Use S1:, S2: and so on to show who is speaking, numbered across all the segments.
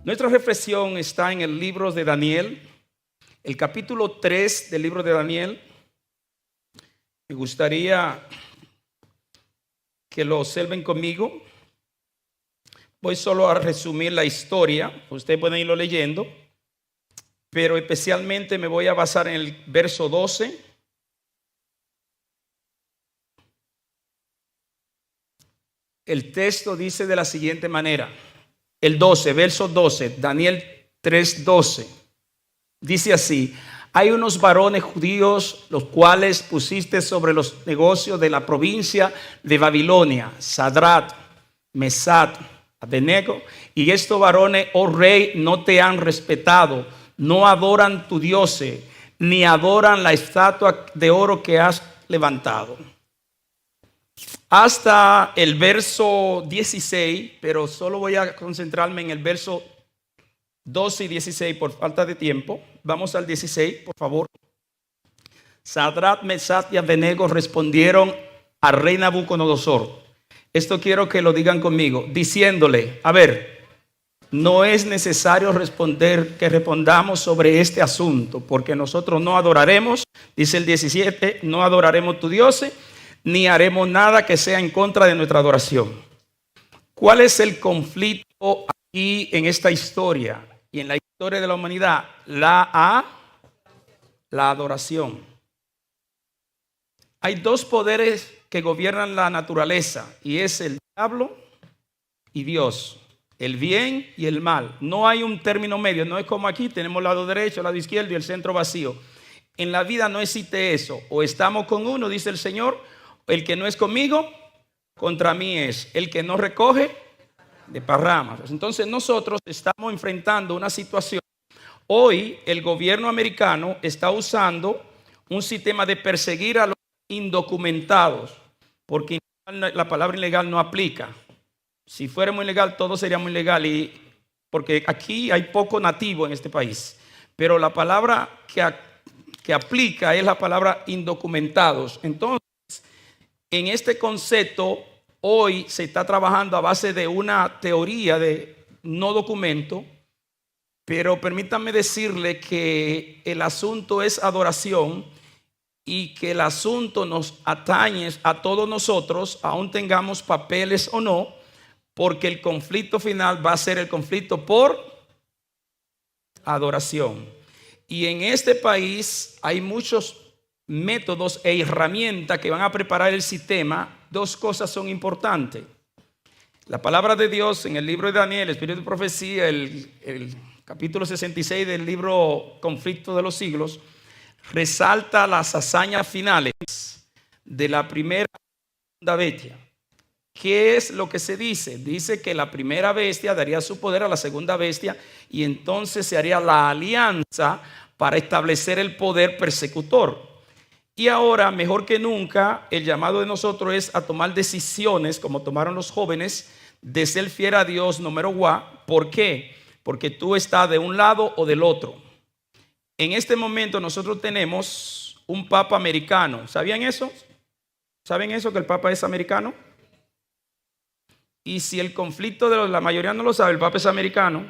S1: Nuestra reflexión está en el libro de Daniel, el capítulo 3 del libro de Daniel. Me gustaría que lo observen conmigo. Voy solo a resumir la historia, ustedes pueden irlo leyendo, pero especialmente me voy a basar en el verso 12. El texto dice de la siguiente manera, el 12, verso 12, Daniel 3:12, dice así: hay unos varones judíos los cuales pusiste sobre los negocios de la provincia de Babilonia, Sadrach, Mesach, Abednego, y estos varones, oh rey, no te han respetado, no adoran tu dioses, ni adoran la estatua de oro que has levantado. Hasta el verso 16, pero solo voy a concentrarme en el verso 12 y 16 por falta de tiempo. Vamos al 16, por favor. Sadrach, Mesach y Abednego respondieron al rey Nabucodonosor. Esto quiero que lo digan conmigo, diciéndole: a ver, no es necesario que respondamos sobre este asunto, porque nosotros no adoraremos, dice el 17, no adoraremos tu dioses, ni haremos nada que sea en contra de nuestra adoración. ¿Cuál es el conflicto aquí en esta historia y en la historia de la humanidad? La adoración. Hay dos poderes que gobiernan la naturaleza, y es el diablo y Dios, el bien y el mal. No hay un término medio, no es como aquí tenemos lado derecho, lado izquierdo y el centro vacío. En la vida no existe eso. O estamos con uno, dice el Señor, el que no es conmigo, contra mí es. El que no recoge, desparrama. Entonces nosotros estamos enfrentando una situación. Hoy el gobierno americano está usando un sistema de perseguir a los indocumentados, porque la palabra ilegal no aplica. Si fuéramos ilegal, todo seríamos ilegal, porque aquí hay poco nativo en este país. Pero la palabra que aplica es la palabra indocumentados. Entonces, en este concepto, hoy se está trabajando a base de una teoría de no documento, pero permítanme decirle que el asunto es adoración y que el asunto nos atañe a todos nosotros, aún tengamos papeles o no, porque el conflicto final va a ser el conflicto por adoración. Y en este país hay muchos métodos e herramientas que van a preparar el sistema. Dos cosas son importantes. La palabra de Dios en el libro de Daniel, Espíritu de Profecía, el capítulo 66 del libro Conflicto de los Siglos, resalta las hazañas finales de la primera y segunda bestia. ¿Qué es lo que se dice? Dice que la primera bestia daría su poder a la segunda bestia y entonces se haría la alianza para establecer el poder persecutor. Y ahora, mejor que nunca, el llamado de nosotros es a tomar decisiones, como tomaron los jóvenes, de ser fiel a Dios, número uno. ¿Por qué? Porque tú estás de un lado o del otro. En este momento nosotros tenemos un papa americano. ¿Sabían eso? ¿Saben eso, que el papa es americano? Y si el conflicto de la mayoría no lo sabe, el papa es americano.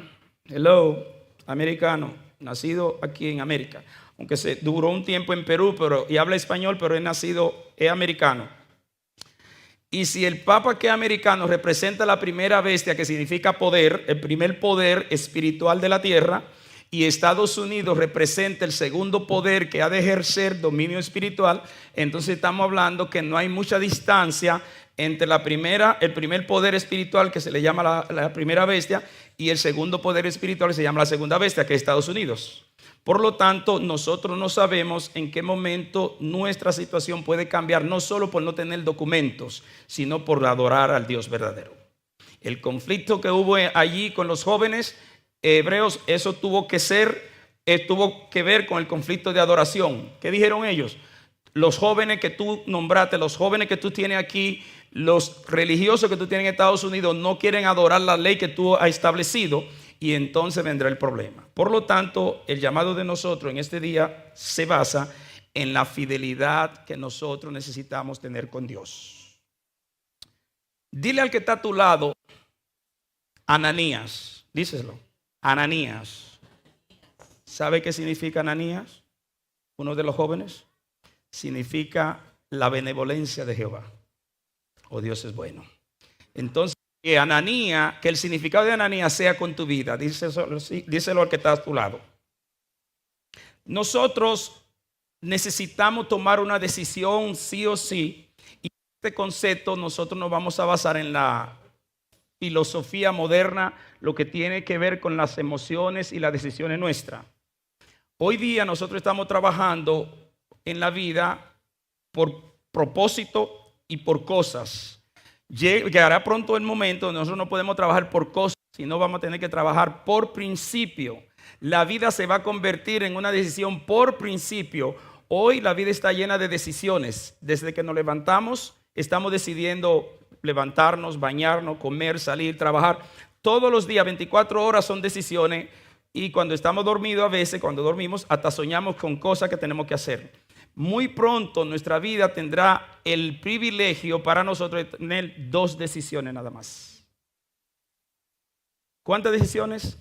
S1: Hello, americano, nacido aquí en América. Aunque se duró un tiempo en Perú y habla español, pero es americano. Y si el papa, que es americano, representa la primera bestia, que significa poder, el primer poder espiritual de la tierra, y Estados Unidos representa el segundo poder que ha de ejercer dominio espiritual, entonces estamos hablando que no hay mucha distancia entre el primer poder espiritual, que se le llama la primera bestia, y el segundo poder espiritual que se llama la segunda bestia, que es Estados Unidos. Por lo tanto, nosotros no sabemos en qué momento nuestra situación puede cambiar, no solo por no tener documentos, sino por adorar al Dios verdadero. El conflicto que hubo allí con los jóvenes hebreos, eso tuvo que ver con el conflicto de adoración. ¿Qué dijeron ellos? Los jóvenes que tú nombraste, los jóvenes que tú tienes aquí, los religiosos que tú tienes en Estados Unidos, no quieren adorar la ley que tú has establecido, y entonces vendrá el problema. Por lo tanto, el llamado de nosotros en este día se basa en la fidelidad que nosotros necesitamos tener con Dios. Dile al que está a tu lado, Ananías, díselo. Ananías. ¿Sabe qué significa Ananías? Uno de los jóvenes. Significa la benevolencia de Jehová. Oh, Dios es bueno. Entonces, que Ananías, que el significado de Ananías sea con tu vida. Díselo al que está a tu lado. Nosotros necesitamos tomar una decisión sí o sí. Y este concepto nosotros nos vamos a basar en la filosofía moderna, lo que tiene que ver con las emociones y las decisiones nuestras. Hoy día nosotros estamos trabajando en la vida por propósito y por cosas. Llegará pronto el momento donde nosotros no podemos trabajar por cosas, sino vamos a tener que trabajar por principio. La vida se va a convertir en una decisión por principio. Hoy la vida está llena de decisiones. Desde que nos levantamos, estamos decidiendo levantarnos, bañarnos, comer, salir, trabajar. Todos los días, 24 horas son decisiones. Y cuando estamos dormidos, a veces, cuando dormimos, hasta soñamos con cosas que tenemos que hacer. Muy pronto nuestra vida tendrá el privilegio para nosotros de tener 2 decisiones nada más. ¿Cuántas decisiones?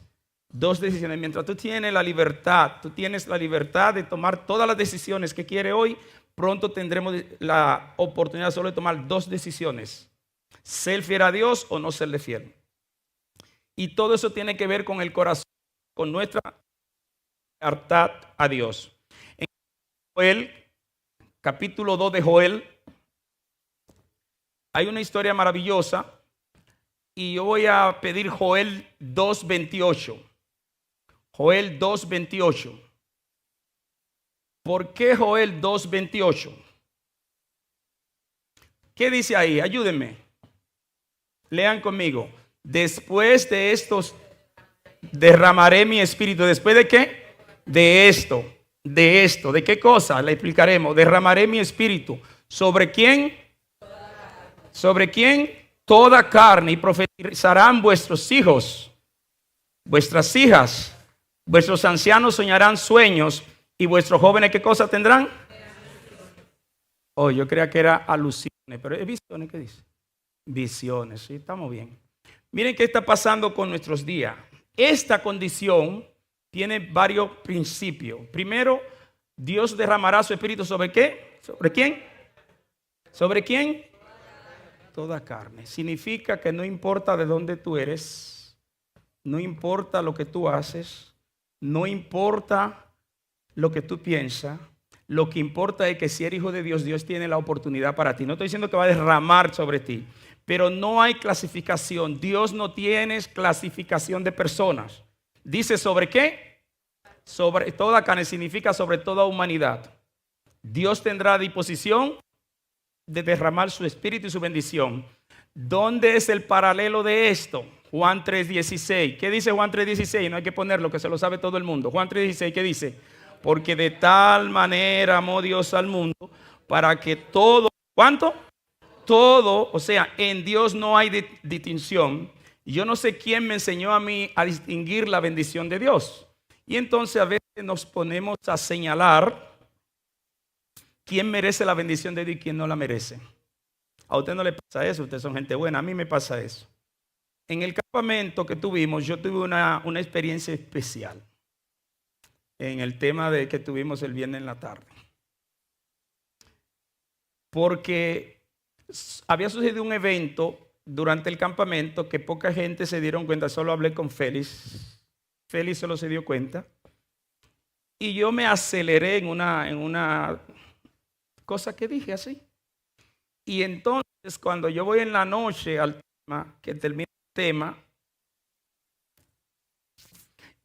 S1: 2 decisiones. Mientras tú tienes la libertad de tomar todas las decisiones que quieres hoy, pronto tendremos la oportunidad solo de tomar 2 decisiones. Ser fiel a Dios o no serle fiel. Y todo eso tiene que ver con el corazón, con nuestra lealtad a Dios. En Joel, capítulo 2 de Joel, hay una historia maravillosa y yo voy a pedir Joel 2:28. Joel 2:28. ¿Por qué Joel 2:28? ¿Qué dice ahí? Ayúdenme. Lean conmigo. Después de estos derramaré mi espíritu. ¿Después de qué? De esto. ¿De qué cosa? Le explicaremos. Derramaré mi espíritu. ¿Sobre quién? ¿Sobre quién? Toda carne. Y profetizarán vuestros hijos, vuestras hijas, vuestros ancianos soñarán sueños. ¿Y vuestros jóvenes qué cosa tendrán? Oh, yo creía que era alusiones, pero es visiones, ¿qué dice? Visiones, sí, estamos bien. Miren qué está pasando con nuestros días. Esta condición tiene varios principios. Primero, Dios derramará su espíritu ¿sobre qué? ¿Sobre quién? ¿Sobre quién? Toda carne. Significa que no importa de dónde tú eres, no importa lo que tú haces, no importa lo que tú piensas, lo que importa es que si eres hijo de Dios, Dios tiene la oportunidad para ti. No estoy diciendo que va a derramar sobre ti, pero no hay clasificación. Dios no tiene clasificación de personas. Dice ¿sobre qué? Sobre toda carne, significa sobre toda humanidad. Dios tendrá disposición de derramar su espíritu y su bendición. ¿Dónde es el paralelo de esto? Juan 3:16. ¿Qué dice Juan 3:16? No hay que ponerlo, que se lo sabe todo el mundo. Juan 3:16, ¿qué dice? Porque de tal manera amó Dios al mundo para que todo, ¿cuánto? Todo, o sea, en Dios no hay distinción. Yo no sé quién me enseñó a mí a distinguir la bendición de Dios. Y entonces a veces nos ponemos a señalar quién merece la bendición de Dios y quién no la merece. A usted no le pasa eso, ustedes son gente buena, a mí me pasa eso. En el campamento que tuvimos, yo tuve una experiencia especial en el tema de que tuvimos el viernes en la tarde. Porque había sucedido un evento durante el campamento que poca gente se dieron cuenta, solo hablé con Félix. Félix solo se dio cuenta. Y yo me aceleré en una cosa que dije así. Y entonces cuando yo voy en la noche al tema, que termina el tema,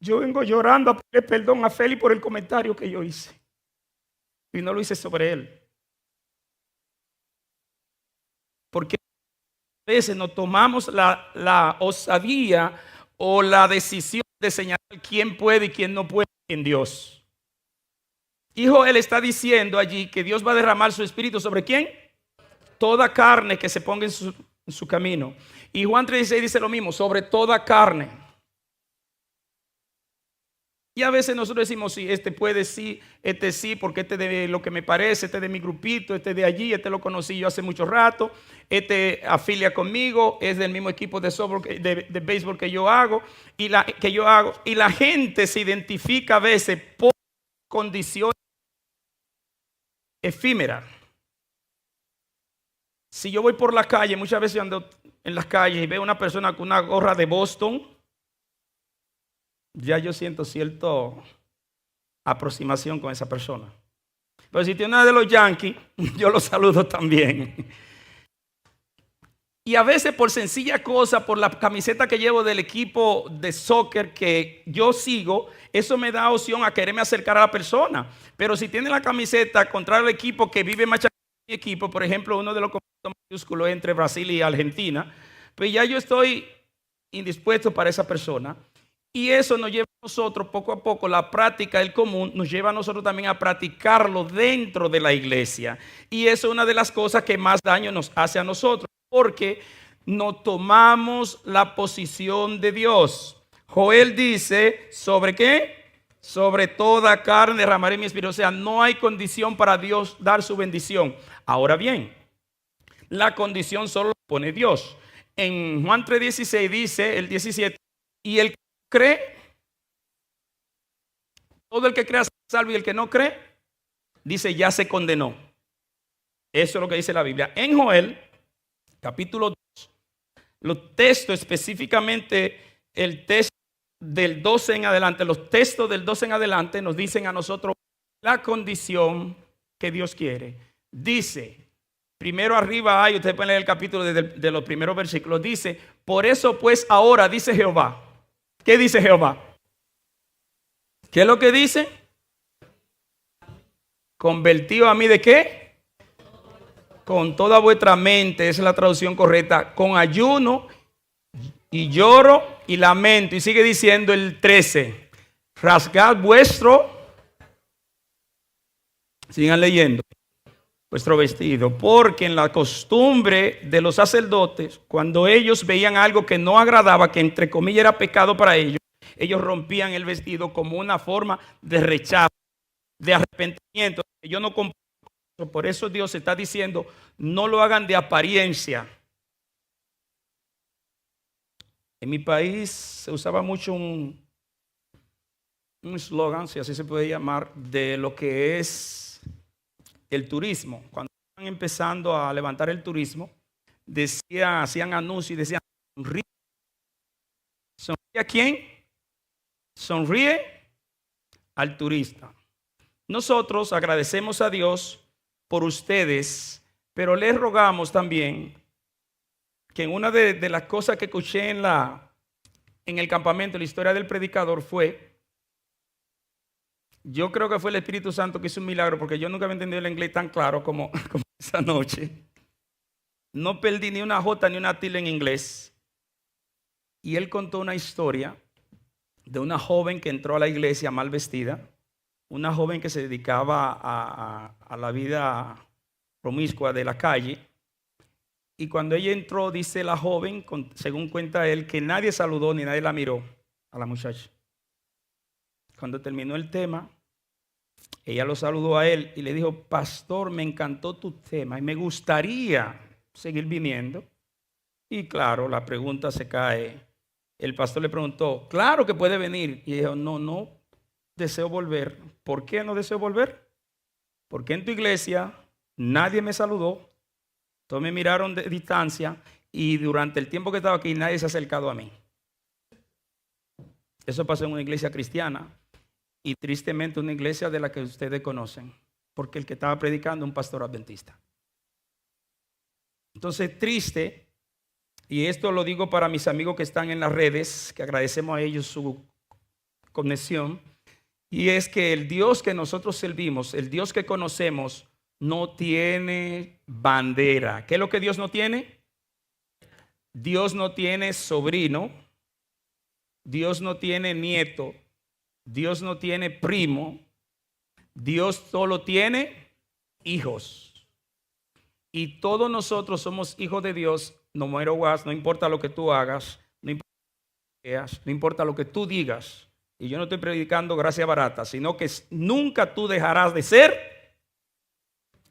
S1: yo vengo llorando a pedirle perdón a Félix por el comentario que yo hice. Y no lo hice sobre él. Porque a veces nos tomamos la osadía o la decisión de señalar quién puede y quién no puede en Dios. Hijo, él está diciendo allí que Dios va a derramar su espíritu ¿sobre quién? Toda carne que se ponga en su camino. Y Juan 3:16 dice lo mismo, sobre toda carne. Y a veces nosotros decimos, sí, este puede, sí, porque este de lo que me parece, este de mi grupito, este de allí, este lo conocí yo hace mucho rato, este afilia conmigo, es del mismo equipo de softball, de béisbol que yo hago, y la gente se identifica a veces por condiciones efímeras. Si yo voy por la calle, muchas veces ando en las calles y veo una persona con una gorra de Boston, ya yo siento cierta aproximación con esa persona. Pero si tiene una de los Yankees, yo lo saludo también. Y a veces por sencilla cosa, por la camiseta que llevo del equipo de soccer que yo sigo, eso me da opción a quererme acercar a la persona. Pero si tiene la camiseta contra el equipo que vive machacando mi equipo, por ejemplo, uno de los conflictos mayúsculos entre Brasil y Argentina, pues ya yo estoy indispuesto para esa persona. Y eso nos lleva a nosotros poco a poco, la práctica del común nos lleva a nosotros también a practicarlo dentro de la iglesia. Y eso es una de las cosas que más daño nos hace a nosotros, porque no tomamos la posición de Dios. Joel dice, ¿sobre qué? Sobre toda carne derramaré mi espíritu. O sea, no hay condición para Dios dar su bendición. Ahora bien, la condición solo la pone Dios. En Juan 3:16 dice, el 17, y el que cree, todo el que crea salvo, y el que no cree, dice, ya se condenó. Eso es lo que dice la Biblia. En Joel, capítulo 2, los textos específicamente, el texto del 12 en adelante, los textos del 12 en adelante nos dicen a nosotros la condición que Dios quiere. Dice, primero arriba hay, ustedes pueden leer el capítulo de los primeros versículos, dice, por eso pues ahora, dice Jehová. ¿Qué dice Jehová? ¿Qué es lo que dice? Convertido a mí ¿de qué? Con toda vuestra mente, esa es la traducción correcta, con ayuno y lloro y lamento. Y sigue diciendo el 13, rasgad sigan leyendo, vuestro vestido, porque en la costumbre de los sacerdotes, cuando ellos veían algo que no agradaba, que entre comillas era pecado para ellos, ellos rompían el vestido como una forma de rechazo, de arrepentimiento. Yo no comprendo. Por eso Dios está diciendo, no lo hagan de apariencia. En mi país se usaba mucho un slogan, si así se puede llamar, de lo que es el turismo. Cuando estaban empezando a levantar el turismo, hacían anuncios y decían, sonríe. ¿Sonríe a quién? Sonríe al turista. Nosotros agradecemos a Dios por ustedes, pero les rogamos también que en una de las cosas que escuché en el campamento, la historia del predicador fue, yo creo que fue el Espíritu Santo que hizo un milagro, porque yo nunca había entendido el inglés tan claro como esa noche. No perdí ni una jota ni una tilde en inglés. Y él contó una historia de una joven que entró a la iglesia mal vestida, una joven que se dedicaba a la vida promiscua de la calle. Y cuando ella entró, dice la joven, según cuenta él, que nadie saludó ni nadie la miró a la muchacha. Cuando terminó el tema, ella lo saludó a él y le dijo, pastor, me encantó tu tema y me gustaría seguir viniendo. Y claro, la pregunta se cae. El pastor le preguntó, claro que puede venir. Y dijo, no deseo volver. ¿Por qué no deseo volver? Porque en tu iglesia nadie me saludó, todos me miraron de distancia y durante el tiempo que estaba aquí nadie se ha acercado a mí. Eso pasó en una iglesia cristiana y tristemente una iglesia de la que ustedes conocen, porque el que estaba predicando es un pastor adventista. Entonces, triste, y esto lo digo para mis amigos que están en las redes, que agradecemos a ellos su conexión, y es que el Dios que nosotros servimos, el Dios que conocemos, no tiene bandera. ¿Qué es lo que Dios no tiene? Dios no tiene sobrino, Dios no tiene nieto, Dios no tiene primo, Dios solo tiene hijos. Y todos nosotros somos hijos de Dios, no matter what, no importa lo que tú hagas, no importa lo que tú digas. Y yo no estoy predicando gracia barata, sino que nunca tú dejarás de ser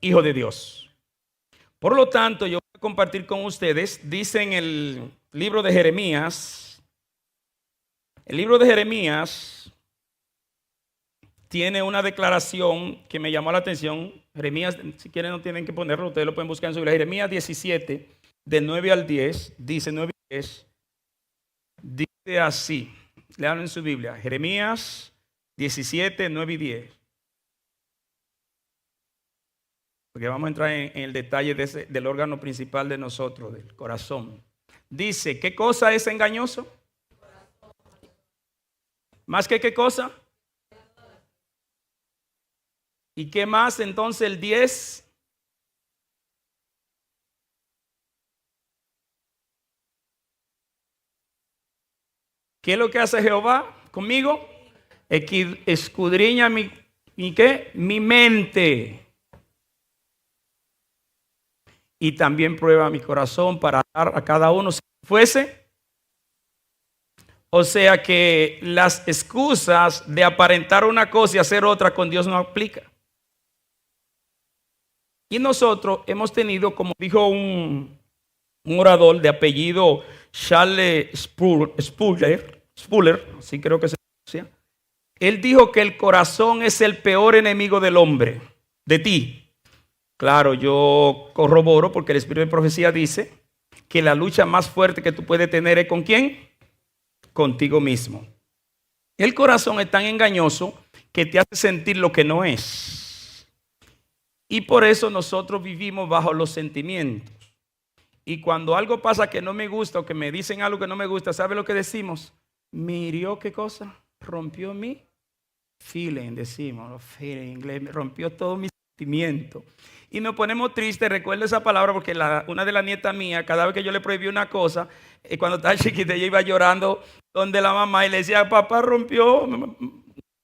S1: hijo de Dios. Por lo tanto, yo voy a compartir con ustedes, dice en el libro de Jeremías, el libro de Jeremías tiene una declaración que me llamó la atención. Jeremías, si quieren no tienen que ponerlo, ustedes lo pueden buscar en su Biblia. Jeremías 17, del 9 al 10, dice 9 y 10, dice así, lean en su Biblia, Jeremías 17, 9 y 10. Porque vamos a entrar en el detalle del órgano principal de nosotros, del corazón. Dice, ¿qué cosa es engañoso? ¿Más que qué cosa? ¿Y qué más entonces el 10? ¿Qué es lo que hace Jehová conmigo? Escudriña mi mente. Y también prueba mi corazón para dar a cada uno si fuese. O sea que las excusas de aparentar una cosa y hacer otra con Dios no aplica. Y nosotros hemos tenido, como dijo un orador de apellido Charles Spurgeon, así creo que se pronuncia. Él dijo que el corazón es el peor enemigo del hombre, de ti. Claro, yo corroboro porque el Espíritu de Profecía dice que la lucha más fuerte que tú puedes tener es ¿con quién? Contigo mismo. El corazón es tan engañoso que te hace sentir lo que no es. Y por eso nosotros vivimos bajo los sentimientos. Y cuando algo pasa que no me gusta o que me dicen algo que no me gusta, ¿sabe lo que decimos? Me hirió, ¿qué cosa? Rompió mi feeling, decimos, los feeling en inglés, me rompió todo mi sentimiento. Y nos ponemos tristes, recuerdo esa palabra porque una de las nietas mías, cada vez que yo le prohibí una cosa, cuando estaba chiquita, ella iba llorando donde la mamá y le decía, papá rompió,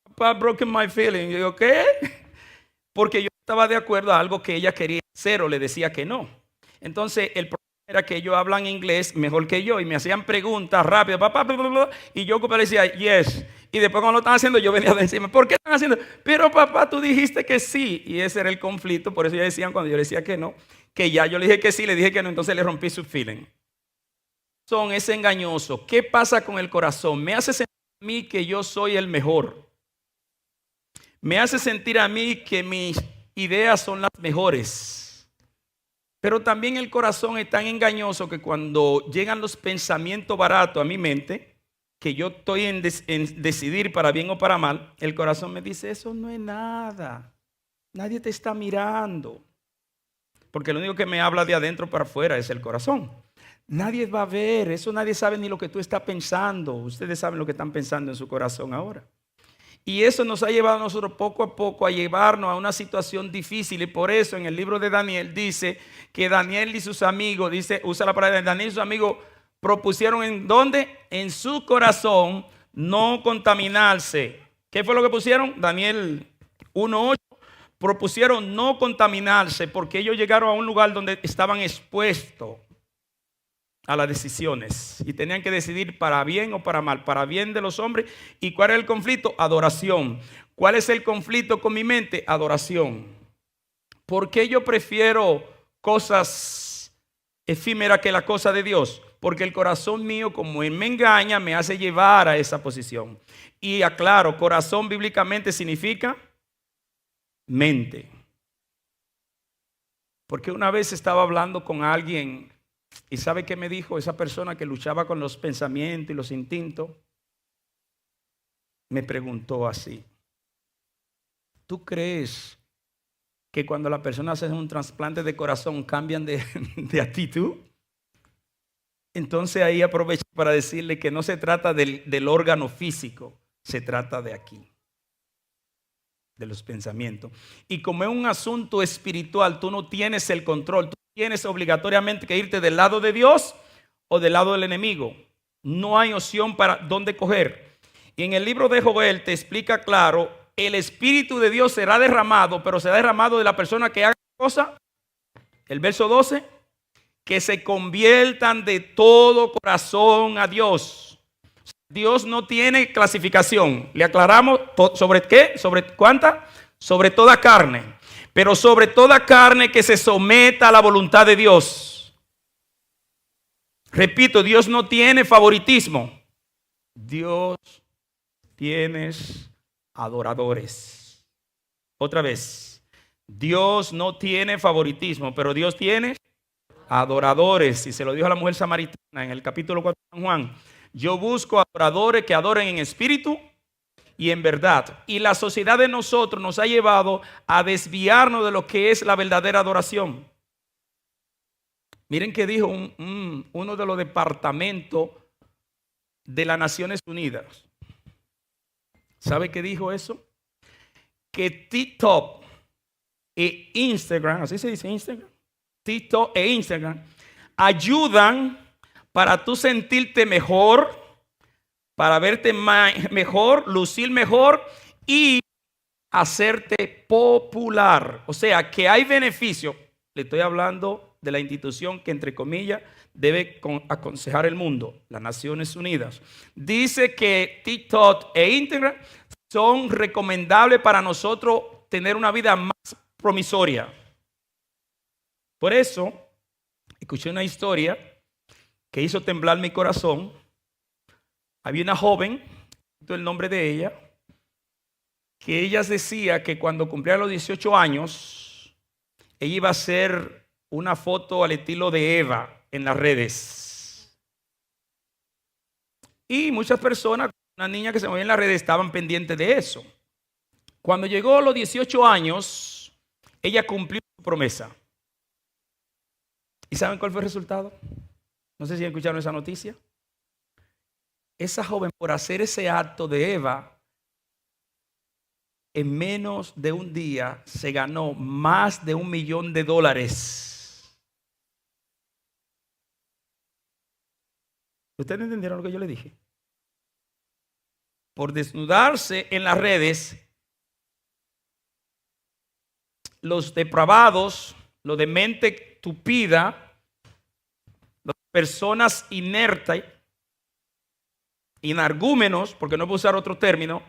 S1: papá broken my feeling. Y yo digo, ¿qué? Porque yo estaba de acuerdo a algo que ella quería hacer o le decía que no. Entonces, el problema era que ellos hablan inglés mejor que yo y me hacían preguntas rápidas, papá, bla, bla, bla, y yo le decía, yes. Y después cuando lo estaban haciendo, yo venía de encima, ¿por qué están haciendo? Pero papá, tú dijiste que sí. Y ese era el conflicto, por eso ellos decían cuando yo le decía que no, que ya yo le dije que sí, le dije que no, entonces le rompí su feeling. Es engañoso. ¿Qué pasa con el corazón? Me hace sentir a mí que yo soy el mejor. Me hace sentir a mí que mis ideas son las mejores. Pero también el corazón es tan engañoso que cuando llegan los pensamientos baratos a mi mente, que yo estoy en decidir para bien o para mal, el corazón me dice, eso no es nada. Nadie te está mirando. Porque lo único que me habla de adentro para afuera es el corazón. Nadie va a ver, eso nadie sabe ni lo que tú estás pensando. Ustedes saben lo que están pensando en su corazón ahora. Y eso nos ha llevado a nosotros poco a poco a llevarnos a una situación difícil. Y por eso en el libro de Daniel dice que Daniel y sus amigos, usa la palabra de Daniel y sus amigos, propusieron ¿en dónde? En su corazón no contaminarse. ¿Qué fue lo que pusieron? Daniel 1:8. Propusieron no contaminarse porque ellos llegaron a un lugar donde estaban expuestos a las decisiones y tenían que decidir para bien o para mal, para bien de los hombres. ¿Y cuál es el conflicto? Adoración. ¿Cuál es el conflicto con mi mente? Adoración. ¿Por qué yo prefiero cosas efímeras que la cosa de Dios? Porque el corazón mío, como él me engaña, me hace llevar a esa posición. Y aclaro, corazón bíblicamente significa mente. Porque una vez estaba hablando con alguien y ¿sabe qué me dijo esa persona que luchaba con los pensamientos y los instintos? Me preguntó así: ¿tú crees que cuando la persona hace un trasplante de corazón cambian de actitud? Entonces ahí aprovecho para decirle que no se trata del órgano físico, se trata de aquí, de los pensamientos. Y como es un asunto espiritual, tú no tienes el control, tú tienes obligatoriamente que irte del lado de Dios o del lado del enemigo. No hay opción para dónde coger. Y en el libro de Joel te explica claro, el Espíritu de Dios será derramado, pero será derramado de la persona que haga cosa. El verso 12, que se conviertan de todo corazón a Dios. Dios no tiene clasificación. Le aclaramos sobre qué, sobre cuánta, sobre toda carne, pero sobre toda carne que se someta a la voluntad de Dios. Repito, Dios no tiene favoritismo. Dios tiene adoradores. Otra vez, Dios no tiene favoritismo, pero Dios tiene adoradores. Y se lo dijo a la mujer samaritana en el capítulo 4 de San Juan. Yo busco adoradores que adoren en espíritu y en verdad. Y la sociedad de nosotros nos ha llevado a desviarnos de lo que es la verdadera adoración. Miren que dijo uno de los departamentos de las Naciones Unidas. ¿Sabe qué dijo eso? Que TikTok e Instagram, así se dice Instagram, TikTok e Instagram ayudan para tú sentirte mejor, para verte mejor, lucir mejor y hacerte popular. O sea, que hay beneficio. Le estoy hablando de la institución que, entre comillas, debe aconsejar el mundo, las Naciones Unidas. Dice que TikTok e Instagram son recomendables para nosotros tener una vida más promisoria. Por eso, escuché una historia que hizo temblar mi corazón. Había una joven, el nombre de ella, que ella decía que cuando cumpliera los 18 años, ella iba a hacer una foto al estilo de Eva en las redes. Y muchas personas, una niña que se movía en las redes, estaban pendientes de eso. Cuando llegó a los 18 años, ella cumplió su promesa. ¿Y saben cuál fue el resultado? No sé si escucharon esa noticia. Esa joven, por hacer ese acto de Eva, en menos de un día se ganó más de $1 millón. ¿Ustedes entendieron lo que yo le dije? Por desnudarse en las redes, los depravados, los de mente tupida, las personas inertes, inargúmenos, porque no voy a usar otro término,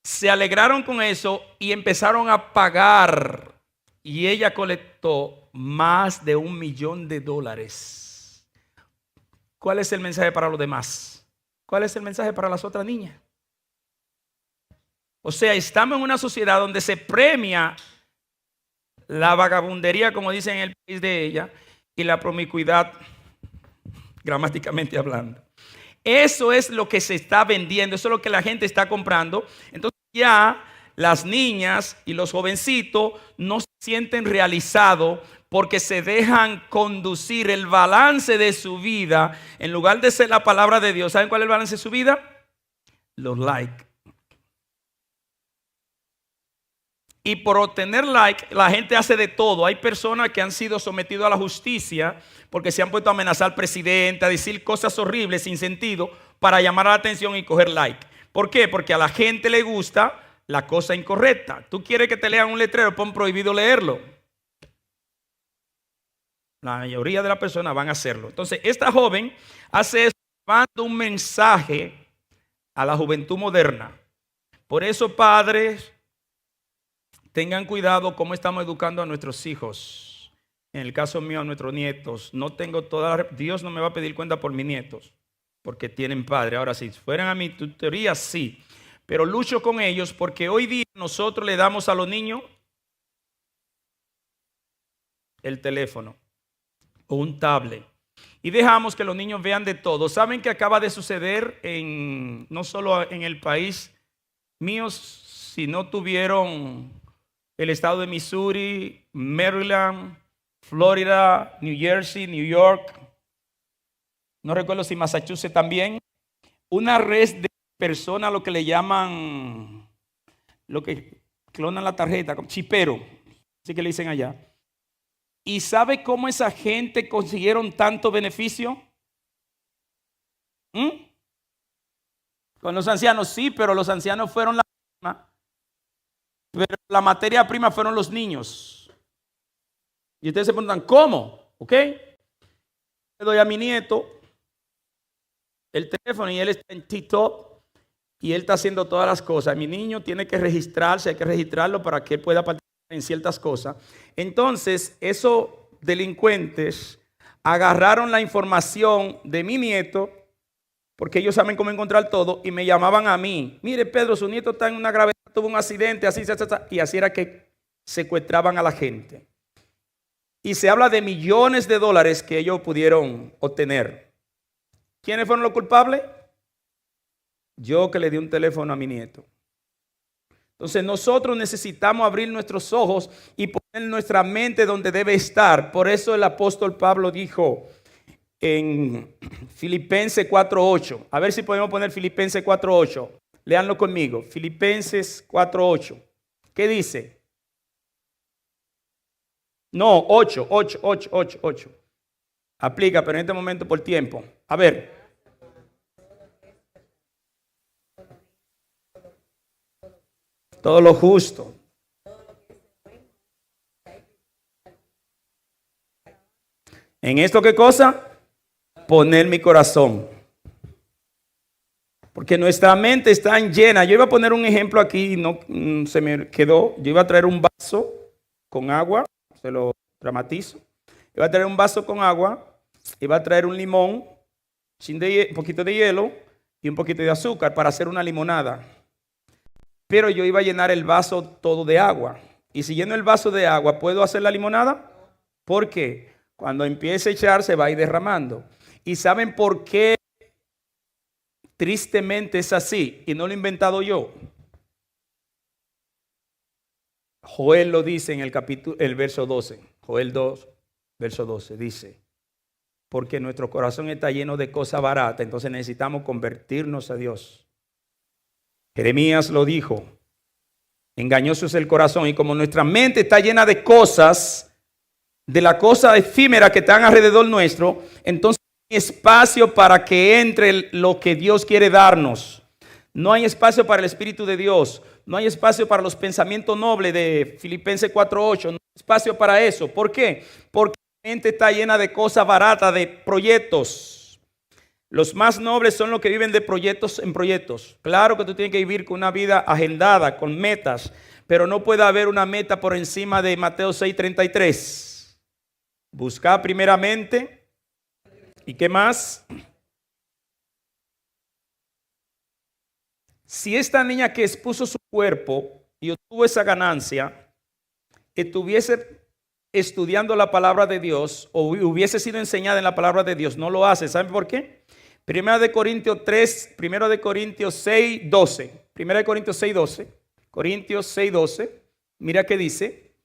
S1: se alegraron con eso y empezaron a pagar. Y ella colectó más de $1 millón. ¿Cuál es el mensaje para los demás? ¿Cuál es el mensaje para las otras niñas? O sea, estamos en una sociedad donde se premia la vagabundería, como dicen en el país de ella, y la promiscuidad, gramáticamente hablando. Eso es lo que se está vendiendo, eso es lo que la gente está comprando. Entonces ya las niñas y los jovencitos no se sienten realizados porque se dejan conducir el balance de su vida. En lugar de ser la palabra de Dios, ¿saben cuál es el balance de su vida? Los likes. Y por obtener like, la gente hace de todo. Hay personas que han sido sometidas a la justicia porque se han puesto a amenazar al presidente, a decir cosas horribles sin sentido para llamar la atención y coger like. ¿Por qué? Porque a la gente le gusta la cosa incorrecta. Tú quieres que te lean un letrero, pon prohibido leerlo. La mayoría de las personas van a hacerlo. Entonces, esta joven hace eso, manda un mensaje a la juventud moderna. Por eso, padres, tengan cuidado cómo estamos educando a nuestros hijos. En el caso mío, a nuestros nietos. No tengo Dios no me va a pedir cuenta por mis nietos, porque tienen padre. Ahora, si fueran a mi tutoría, sí. Pero lucho con ellos porque hoy día nosotros le damos a los niños el teléfono o un tablet y dejamos que los niños vean de todo. ¿Saben qué acaba de suceder no solo en el país mío, sino tuvieron el estado de Missouri, Maryland, Florida, New Jersey, New York, no recuerdo si Massachusetts también, una red de personas, lo que le llaman, lo que clonan la tarjeta, chipero, así que le dicen allá. ¿Y sabe cómo esa gente consiguieron tanto beneficio? Con los ancianos sí, pero los ancianos fueron la prima, pero la materia prima fueron los niños. Y ustedes se preguntan, ¿cómo? ¿Ok? Le doy a mi nieto el teléfono y él está en TikTok y él está haciendo todas las cosas. Mi niño tiene que registrarse, hay que registrarlo para que él pueda participar en ciertas cosas. Entonces, esos delincuentes agarraron la información de mi nieto, porque ellos saben cómo encontrar todo, y me llamaban a mí. Mire, Pedro, su nieto está en una gravedad, tuvo un accidente, así, y así era que secuestraban a la gente. Y se habla de millones de dólares que ellos pudieron obtener. ¿Quiénes fueron los culpables? Yo, que le di un teléfono a mi nieto. Entonces nosotros necesitamos abrir nuestros ojos y poner nuestra mente donde debe estar. Por eso el apóstol Pablo dijo en Filipenses 4:8. A ver si podemos poner Filipenses 4:8. Léanlo conmigo. Filipenses 4:8. ¿Qué dice? No, 8. Aplica, pero en este momento por tiempo. A ver. Todo lo justo. ¿En esto qué cosa? Poner mi corazón. Porque nuestra mente está llena. Yo iba a poner un ejemplo aquí y no se me quedó. Yo iba a traer un vaso con agua. Se lo dramatizo. Iba a traer un vaso con agua. Iba a traer un limón, un poquito de hielo y un poquito de azúcar para hacer una limonada. Pero yo iba a llenar el vaso todo de agua. Y si lleno el vaso de agua, ¿puedo hacer la limonada? ¿Por qué? Cuando empiece a echar, se va a ir derramando. ¿Y saben por qué? Tristemente es así. Y no lo he inventado yo. Joel lo dice en el verso 12. Joel 2, verso 12. Dice, porque nuestro corazón está lleno de cosas baratas. Entonces necesitamos convertirnos a Dios. Jeremías lo dijo, engañoso es el corazón, y como nuestra mente está llena de cosas, de la cosa efímera que están alrededor nuestro, entonces no hay espacio para que entre lo que Dios quiere darnos. No hay espacio para el Espíritu de Dios, no hay espacio para los pensamientos nobles de Filipenses 4:8, no hay espacio para eso. ¿Por qué? Porque la mente está llena de cosas baratas, de proyectos. Los más nobles son los que viven de proyectos en proyectos. Claro que tú tienes que vivir con una vida agendada, con metas, pero no puede haber una meta por encima de Mateo 6:33. Buscar primeramente. ¿Y qué más? Si esta niña que expuso su cuerpo y obtuvo esa ganancia, estuviese estudiando la palabra de Dios o hubiese sido enseñada en la palabra de Dios, no lo hace. ¿Saben por qué? Primera de Corintios 6:12. Primera de Corintios 6:12. Corintios 6:12. Mira qué dice.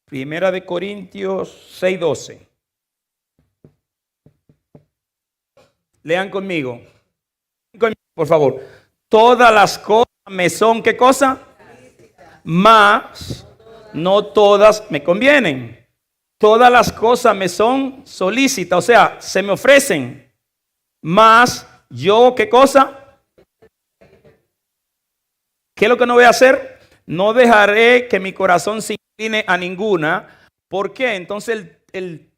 S1: Primera de Corintios 6:12. Lean conmigo. Por favor. Todas las cosas me son, ¿qué cosa? Mas no todas me convienen. Todas las cosas me son solícitas, o sea, se me ofrecen. Mas yo, ¿qué cosa? ¿Qué es lo que no voy a hacer? No dejaré que mi corazón se incline a ninguna. ¿Por qué? Entonces el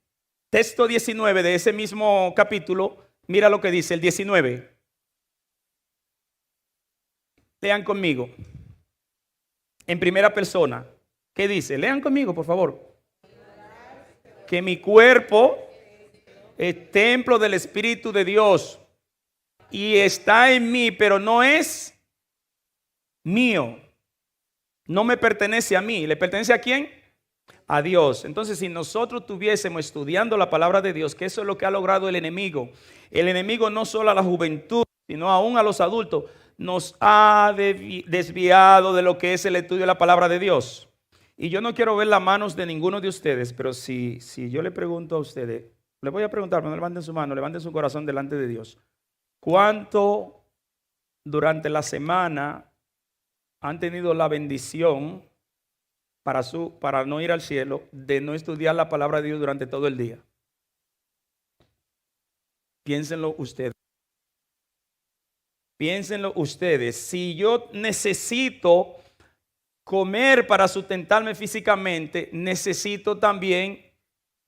S1: texto 19 de ese mismo capítulo, mira lo que dice el 19. Lean conmigo. En primera persona. ¿Qué dice? Lean conmigo, por favor. Que mi cuerpo es templo del Espíritu de Dios y está en mí, pero no es mío. No me pertenece a mí. ¿Le pertenece a quién? A Dios. Entonces, si nosotros estuviésemos estudiando la palabra de Dios, que eso es lo que ha logrado el enemigo. El enemigo no solo a la juventud, sino aún a los adultos, nos ha desviado de lo que es el estudio de la palabra de Dios. Y yo no quiero ver las manos de ninguno de ustedes, pero si yo le pregunto a ustedes, le voy a preguntar, no levanten su mano, levanten su corazón delante de Dios. ¿Cuánto durante la semana han tenido la bendición para no ir al cielo de no estudiar la palabra de Dios durante todo el día? Piénsenlo ustedes. Piénsenlo ustedes. Si yo necesito comer para sustentarme físicamente, necesito también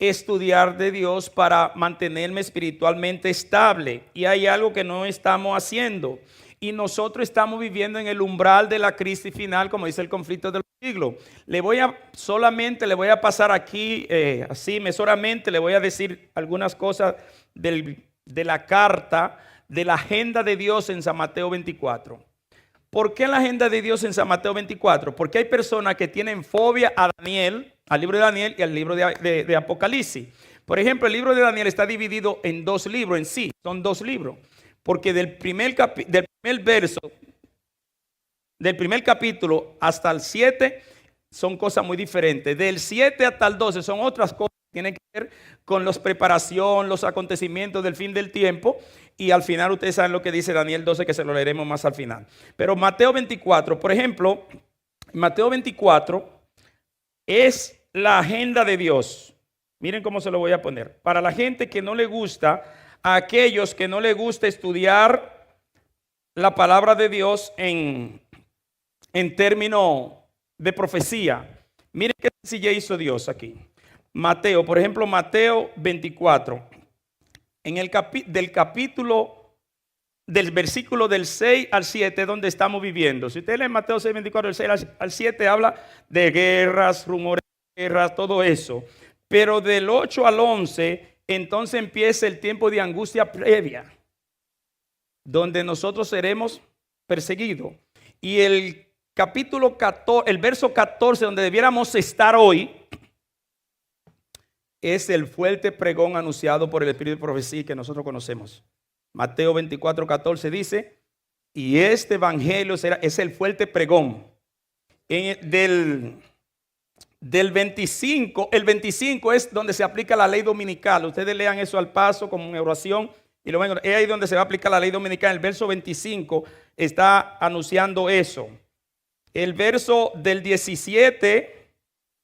S1: estudiar de Dios para mantenerme espiritualmente estable. Y hay algo que no estamos haciendo. Y nosotros estamos viviendo en el umbral de la crisis final, como dice el conflicto de los siglos. Solamente le voy a pasar aquí, así mesuramente, le voy a decir algunas cosas de la carta, de la agenda de Dios en San Mateo 24. ¿Por qué la agenda de Dios en San Mateo 24? Porque hay personas que tienen fobia a Daniel, al libro de Daniel y al libro de Apocalipsis. Por ejemplo, el libro de Daniel está dividido en dos libros en sí, son dos libros. Porque del primer capítulo hasta el 7 son cosas muy diferentes. Del 7 hasta el 12 son otras cosas que tienen que ver con la preparación, los acontecimientos del fin del tiempo. Y al final ustedes saben lo que dice Daniel 12, que se lo leeremos más al final. Pero Mateo 24, por ejemplo, Mateo 24 es la agenda de Dios. Miren cómo se lo voy a poner. Para la gente que no le gusta, a aquellos que no les gusta estudiar la palabra de Dios en términos de profecía. Miren qué sencilla hizo Dios aquí. Mateo, por ejemplo, Mateo 24. En el del versículo del 6 al 7, donde estamos viviendo. Si usted lee Mateo 6, 24, del 6 al 7, habla de guerras, rumores de guerras, todo eso. Pero del 8 al 11, entonces empieza el tiempo de angustia previa, donde nosotros seremos perseguidos. Y el capítulo 14, el verso 14, donde debiéramos estar hoy, es el fuerte pregón anunciado por el Espíritu de profecía que nosotros conocemos. Mateo 24, 14 dice, y este evangelio es el fuerte pregón. Del 25, el 25 es donde se aplica la ley dominical. Ustedes lean eso al paso como una oración y lo ven. Es ahí donde se va a aplicar la ley dominical. El verso 25 está anunciando eso. El verso del 17...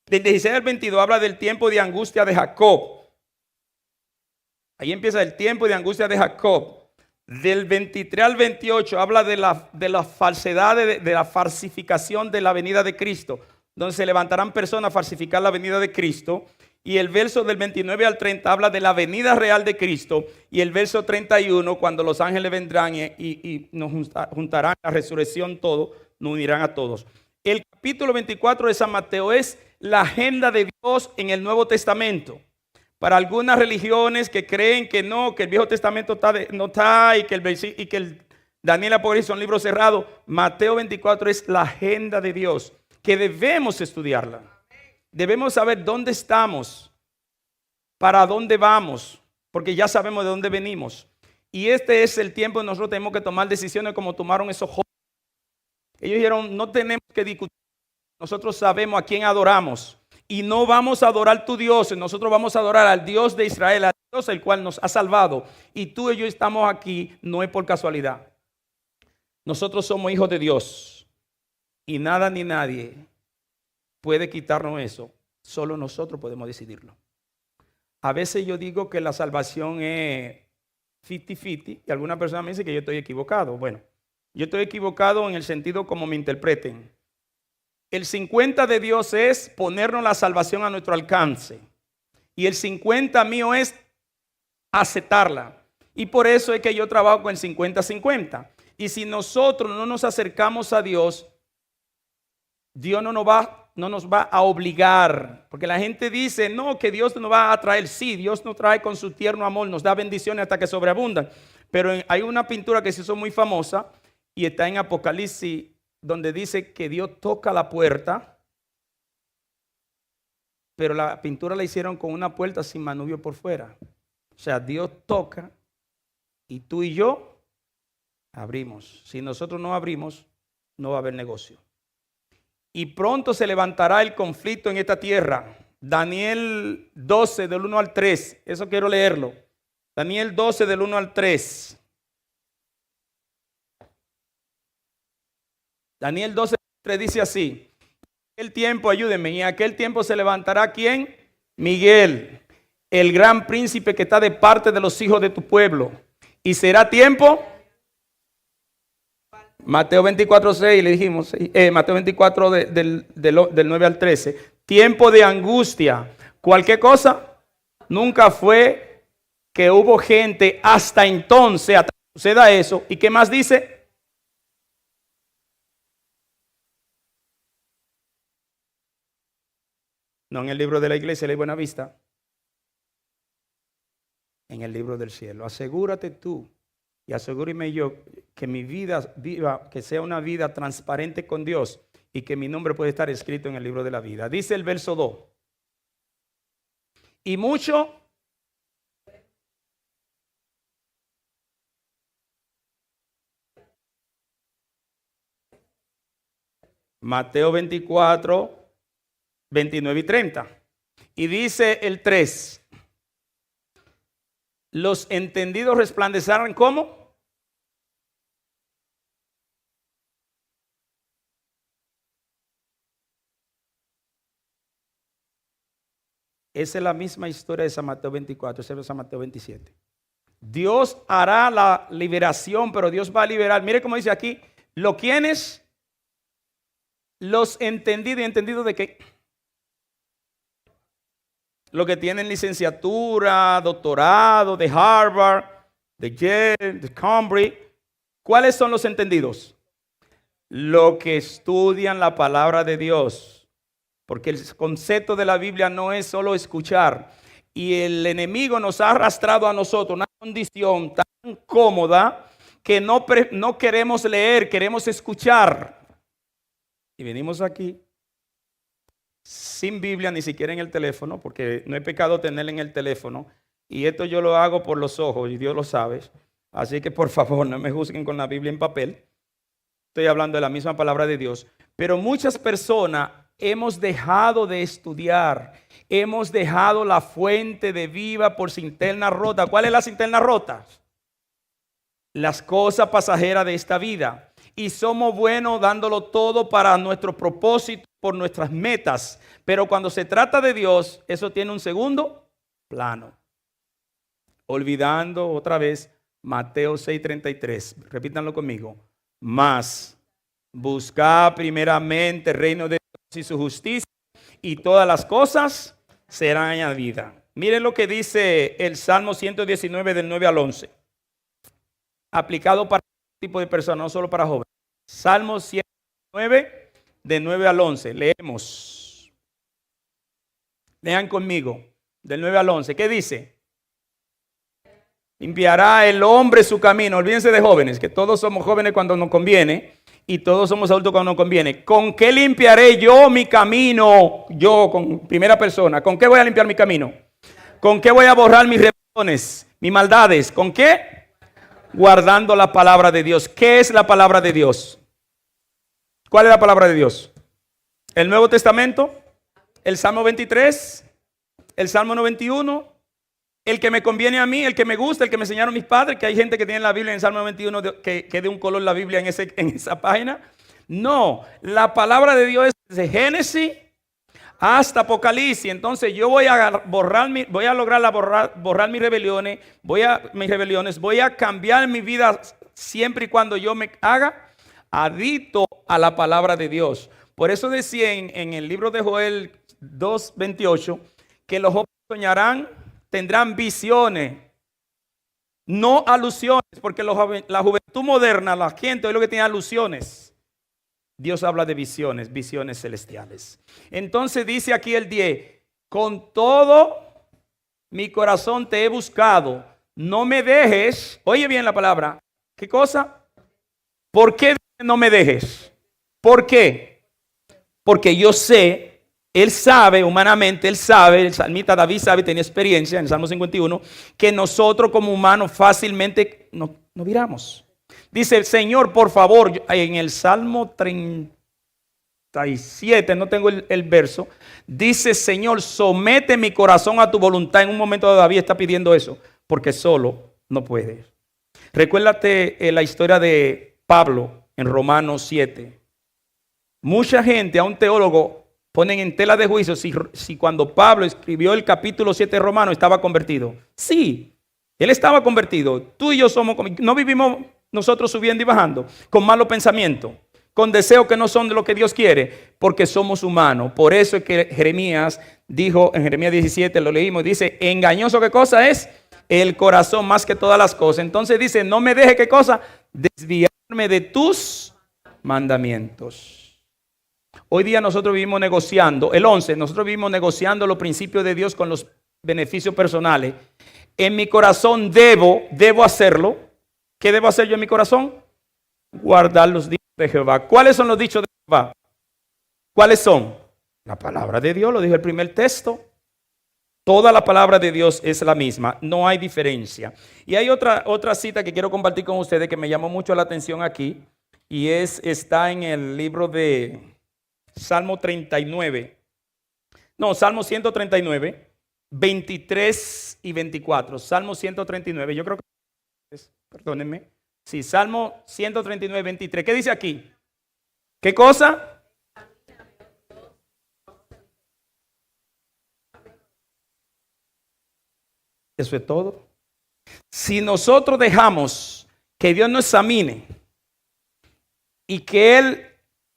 S1: Del 16 al 22 habla del tiempo de angustia de Jacob. Ahí empieza el tiempo de angustia de Jacob. Del 23 al 28 habla de la falsedad, de la falsificación de la venida de Cristo, donde se levantarán personas a falsificar la venida de Cristo. Y el verso del 29 al 30 habla de la venida real de Cristo. Y el verso 31, cuando los ángeles vendrán y nos juntarán la resurrección, todo, nos unirán a todos. El capítulo 24 de San Mateo es la agenda de Dios en el Nuevo Testamento. Para algunas religiones que creen que no, que el Viejo Testamento no está y que el Daniel y Apocalipsis son libros cerrados, Mateo 24 es la agenda de Dios, que debemos estudiarla. Debemos saber dónde estamos, para dónde vamos, porque ya sabemos de dónde venimos. Y este es el tiempo en que nosotros tenemos que tomar decisiones como tomaron esos jóvenes. Ellos dijeron, no tenemos que discutir. Nosotros sabemos a quién adoramos y no vamos a adorar tu Dios. Nosotros vamos a adorar al Dios de Israel, al Dios el cual nos ha salvado. Y tú y yo estamos aquí no es por casualidad. Nosotros somos hijos de Dios y nada ni nadie puede quitarnos eso. Solo nosotros podemos decidirlo. A veces yo digo que la salvación es 50-50 y alguna persona me dice que yo estoy equivocado. Bueno, yo estoy equivocado en el sentido como me interpreten. El 50 de Dios es ponernos la salvación a nuestro alcance. Y el 50 mío es aceptarla. Y por eso es que yo trabajo con el 50-50. Y si nosotros no nos acercamos a Dios, Dios no nos va a obligar. Porque la gente dice, no, que Dios nos va a traer. Sí, Dios nos trae con su tierno amor, nos da bendiciones hasta que sobreabundan. Pero hay una pintura que se hizo muy famosa y está en Apocalipsis, donde dice que Dios toca la puerta, pero la pintura la hicieron con una puerta sin manubrio por fuera. O sea, Dios toca y tú y yo abrimos. Si nosotros no abrimos, no va a haber negocio. Y pronto se levantará el conflicto en esta tierra. Daniel 12 del 1 al 3, eso quiero leerlo. Daniel 12 del 1 al 3. Daniel 12:3 dice así: en aquel tiempo, ayúdenme, y en aquel tiempo se levantará ¿quién? Miguel, el gran príncipe que está de parte de los hijos de tu pueblo. Y será tiempo, Mateo 24:6 le dijimos, Mateo 24 del 9 al 13, tiempo de angustia. ¿Cualquier cosa? Nunca fue que hubo gente hasta entonces, hasta que suceda eso. ¿Y qué más dice? No en el libro de la iglesia de Buenavista, en el libro del cielo. Asegúrate tú y asegúreme yo que mi vida viva, que sea una vida transparente con Dios y que mi nombre puede estar escrito en el libro de la vida. Dice el verso 2. Y mucho Mateo 24, 29 y 30. Y dice el 3. Los entendidos resplandecerán ¿cómo? Esa es la misma historia de San Mateo 24, ese es San Mateo 27. Dios hará la liberación, pero Dios va a liberar. Mire cómo dice aquí, ¿lo quiénes? Los entendidos. ¿Y entendidos de qué? Los que tienen licenciatura, doctorado de Harvard, de Yale, de Cambridge. ¿Cuáles son los entendidos? Los que estudian la palabra de Dios. Porque el concepto de la Biblia no es solo escuchar. Y el enemigo nos ha arrastrado a nosotros una condición tan cómoda que no queremos leer, queremos escuchar. Y venimos aquí sin Biblia, ni siquiera en el teléfono, porque no es pecado tenerla en el teléfono. Y esto yo lo hago por los ojos y Dios lo sabe. Así que por favor no me juzguen con la Biblia en papel. Estoy hablando de la misma palabra de Dios. Pero muchas personas hemos dejado de estudiar. Hemos dejado la fuente de vida por cisterna rota. ¿Cuál es la cisterna rota? Las cosas pasajeras de esta vida. Y somos buenos dándolo todo para nuestro propósito, por nuestras metas. Pero cuando se trata de Dios, eso tiene un segundo plano. Olvidando otra vez Mateo 6:33. Repítanlo conmigo. Mas buscad primeramente el reino de Dios y su justicia, y todas las cosas serán añadidas. Miren lo que dice el Salmo 119 del 9 al 11. Aplicado para todo tipo de personas, no solo para jóvenes. Salmo 109 de 9 al 11. Leemos. Lean conmigo. Del 9 al 11. ¿Qué dice? Limpiará el hombre su camino. Olvídense de jóvenes, que todos somos jóvenes cuando nos conviene y todos somos adultos cuando nos conviene. ¿Con qué limpiaré yo mi camino? Yo, con primera persona. ¿Con qué voy a limpiar mi camino? ¿Con qué voy a borrar mis rebeliones, mis maldades? ¿Con qué? Guardando la palabra de Dios. ¿Qué es la palabra de Dios? ¿Cuál es la palabra de Dios? El Nuevo Testamento, el Salmo 23, el Salmo 91, el que me conviene a mí, el que me gusta, el que me enseñaron mis padres, que hay gente que tiene la Biblia en el Salmo 91 que de un color la Biblia en esa página. No, la palabra de Dios es de Génesis hasta Apocalipsis. Entonces yo voy a borrar mis rebeliones, voy a cambiar mi vida siempre y cuando yo me haga adicto a la palabra de Dios. Por eso decía en el libro de Joel 2:28 que los jóvenes soñarán, tendrán visiones, no alusiones, porque la juventud moderna, la gente hoy lo que tiene alusiones. Dios habla de visiones, visiones celestiales. Entonces dice aquí el 10, con todo mi corazón te he buscado, no me dejes. Oye bien la palabra, ¿qué cosa? ¿Por qué no me dejes? ¿Por qué? Porque yo sé, él sabe, humanamente, él sabe, el salmista David sabe, tenía experiencia en el Salmo 51, que nosotros como humanos fácilmente nos viramos. Dice, Señor, por favor, en el Salmo 37, no tengo el verso, dice, Señor, somete mi corazón a tu voluntad. En un momento David está pidiendo eso, porque solo no puede. Recuérdate la historia de Pablo en Romanos 7. Mucha gente, a un teólogo, ponen en tela de juicio si cuando Pablo escribió el capítulo 7 de Romanos estaba convertido. Sí, él estaba convertido. Tú y yo no vivimos nosotros subiendo y bajando con malos pensamientos, con deseos que no son de lo que Dios quiere, porque somos humanos. Por eso es que Jeremías dijo, en Jeremías 17 lo leímos, dice, engañoso ¿qué cosa es? El corazón más que todas las cosas. Entonces dice, no me deje ¿qué cosa? Desviarme de tus mandamientos. Hoy día nosotros vivimos negociando, el 11, nosotros vivimos negociando los principios de Dios con los beneficios personales. En mi corazón debo hacerlo. ¿Qué debo hacer yo en mi corazón? Guardar los dichos de Jehová. ¿Cuáles son los dichos de Jehová? ¿Cuáles son? La palabra de Dios, lo dijo el primer texto. Toda la palabra de Dios es la misma, no hay diferencia. Y hay otra cita que quiero compartir con ustedes que me llamó mucho la atención aquí. Y está en el libro de Salmo 39. No, Salmo 139, 23 y 24. Salmo 139, yo creo que perdónenme. Sí, Salmo 139, 23. ¿Qué dice aquí? ¿Qué cosa? Eso es todo. Si nosotros dejamos que Dios nos examine y que Él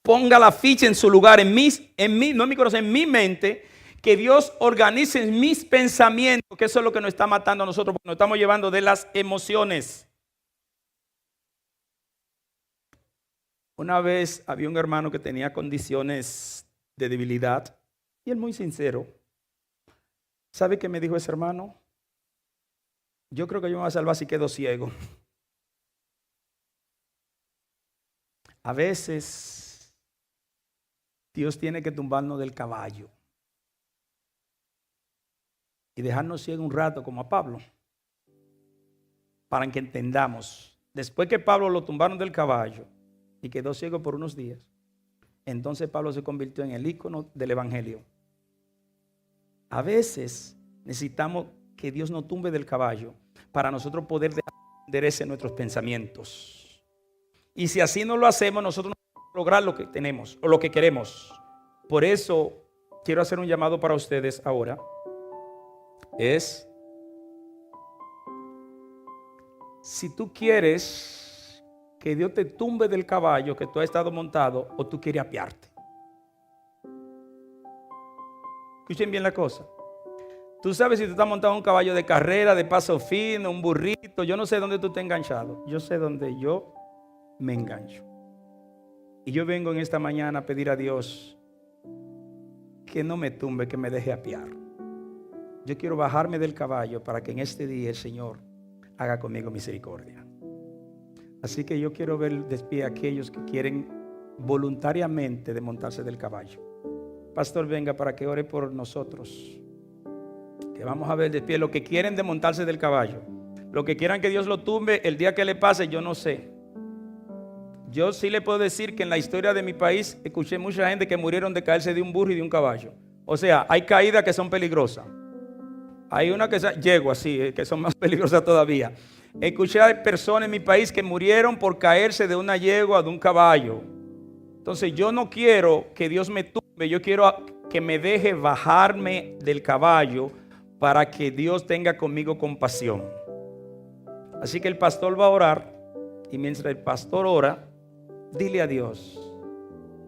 S1: ponga la ficha en su lugar, no en mi corazón, en mi mente, que Dios organice mis pensamientos, que eso es lo que nos está matando a nosotros, porque nos estamos llevando de las emociones. Una vez había un hermano que tenía condiciones de debilidad y él muy sincero. ¿Sabe qué me dijo ese hermano? Yo creo que yo me voy a salvar si quedo ciego. A veces Dios tiene que tumbarnos del caballo y dejarnos ciegos un rato como a Pablo, para que entendamos. Después que Pablo lo tumbaron del caballo y quedó ciego por unos días, entonces Pablo se convirtió en el ícono del evangelio. A veces necesitamos que Dios nos tumbe del caballo para nosotros poder enderezar nuestros pensamientos. Y si así no lo hacemos, nosotros no podemos lograr lo que tenemos o lo que queremos. Por eso quiero hacer un llamado para ustedes ahora. Si tú quieres que Dios te tumbe del caballo que tú has estado montado, o tú quieres apiarte. Escuchen bien la cosa. Tú sabes si tú estás montado en un caballo de carrera, de paso fino, un burrito. Yo no sé dónde tú estás enganchado. Yo sé dónde yo me engancho. Y yo vengo en esta mañana a pedir a Dios que no me tumbe, que me deje apiar. Yo quiero bajarme del caballo para que en este día el Señor haga conmigo misericordia. Así que yo quiero ver de pie a aquellos que quieren voluntariamente desmontarse del caballo. Pastor, venga para que ore por nosotros. Que vamos a ver de pie los que quieren desmontarse del caballo. Los que quieran que Dios lo tumbe el día que le pase, yo no sé. Yo sí le puedo decir que en la historia de mi país escuché mucha gente que murieron de caerse de un burro y de un caballo. O sea, hay caídas que son peligrosas. Hay una que llego así, que son más peligrosas todavía. Escuché a personas en mi país que murieron por caerse de una yegua, de un caballo. Entonces yo no quiero que Dios me tumbe, yo quiero que me deje bajarme del caballo para que Dios tenga conmigo compasión. Así que el pastor va a orar y mientras el pastor ora, dile a Dios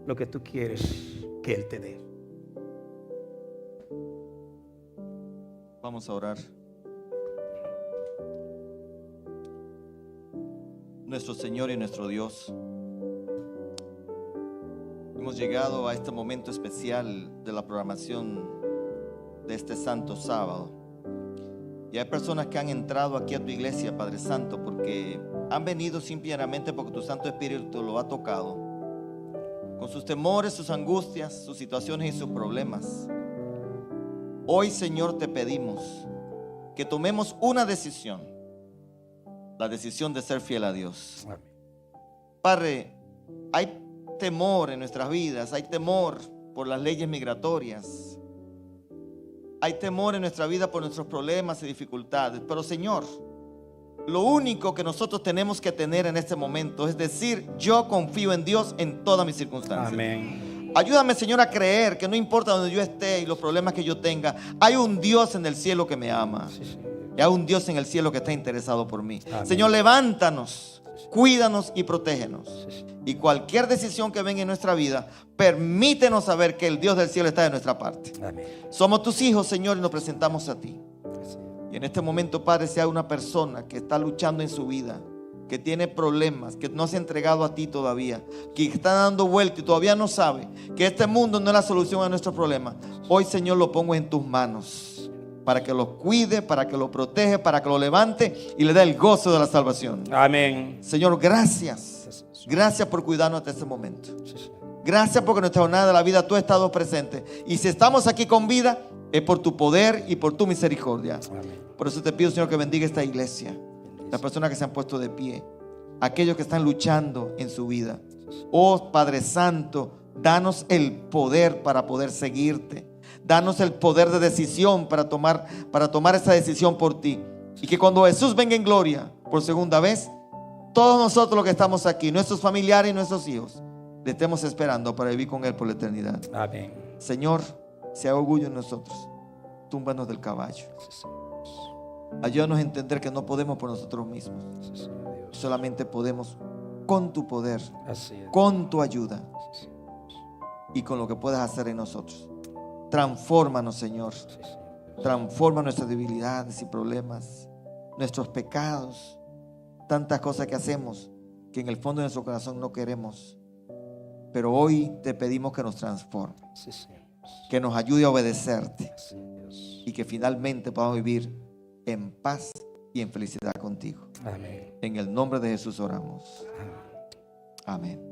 S1: lo que tú quieres que Él te dé.
S2: Vamos a orar. Nuestro Señor y nuestro Dios, hemos llegado a este momento especial de la programación de este santo sábado. Y hay personas que han entrado aquí a tu iglesia, Padre Santo, porque han venido simplemente porque tu Santo Espíritu lo ha tocado, con sus temores, sus angustias, sus situaciones y sus problemas. Hoy, Señor, te pedimos que tomemos una decisión, la decisión de ser fiel a Dios. Padre, hay temor en nuestras vidas, hay temor por las leyes migratorias, hay temor en nuestra vida por nuestros problemas y dificultades, pero Señor, lo único que nosotros tenemos que tener en este momento es decir, yo confío en Dios en todas mis circunstancias.
S1: Amén.
S2: Ayúdame, Señor, a creer que no importa donde yo esté y los problemas que yo tenga, hay un Dios en el cielo que me ama.
S1: Sí.
S2: Y hay un Dios en el cielo que está interesado por mí.
S1: Amén.
S2: Señor, levántanos Cuídanos y protégenos. Y cualquier decisión que venga en nuestra vida, permítenos saber que el Dios del cielo está de nuestra parte.
S3: Amén.
S2: Somos tus hijos, Señor, y nos presentamos a ti. Y en este momento, Padre, si hay una persona que está luchando en su vida, que tiene problemas, que no se ha entregado a ti todavía, que está dando vuelta y todavía no sabe que este mundo no es la solución a nuestros problemas, hoy, Señor, lo pongo en tus manos para que lo cuide, para que lo protege, para que lo levante y le dé el gozo de la salvación.
S1: Amén.
S2: Señor, gracias. Gracias por cuidarnos hasta este momento. Gracias porque en nuestra jornada de la vida tú has estado presente. Y si estamos aquí con vida, es por tu poder y por tu misericordia.
S3: Amén.
S2: Por eso te pido, Señor, que bendiga esta iglesia. Las personas que se han puesto de pie, aquellos que están luchando en su vida. Oh Padre Santo, danos el poder para poder seguirte. Danos el poder de decisión para tomar esa decisión por ti. Y que cuando Jesús venga en gloria por segunda vez, todos nosotros los que estamos aquí, nuestros familiares y nuestros hijos, le estemos esperando para vivir con Él por la eternidad.
S1: Amén.
S2: Señor, si hay orgullo en nosotros, túmbanos del caballo. Ayúdanos a entender que no podemos por nosotros mismos. Solamente podemos con tu poder,
S3: Así es.
S2: con tu ayuda y con lo que puedas hacer en nosotros. Transfórmanos, Señor. Transforma nuestras debilidades y problemas, nuestros pecados, tantas cosas que hacemos que en el fondo de nuestro corazón no queremos. Pero hoy te pedimos que nos transforme,
S3: Sí, Señor.
S2: que nos ayude a obedecerte
S3: Así es, Dios.
S2: y que finalmente podamos vivir en paz y en felicidad contigo.
S3: Amén.
S2: En el nombre de Jesús oramos.
S3: Amén.
S2: Amén.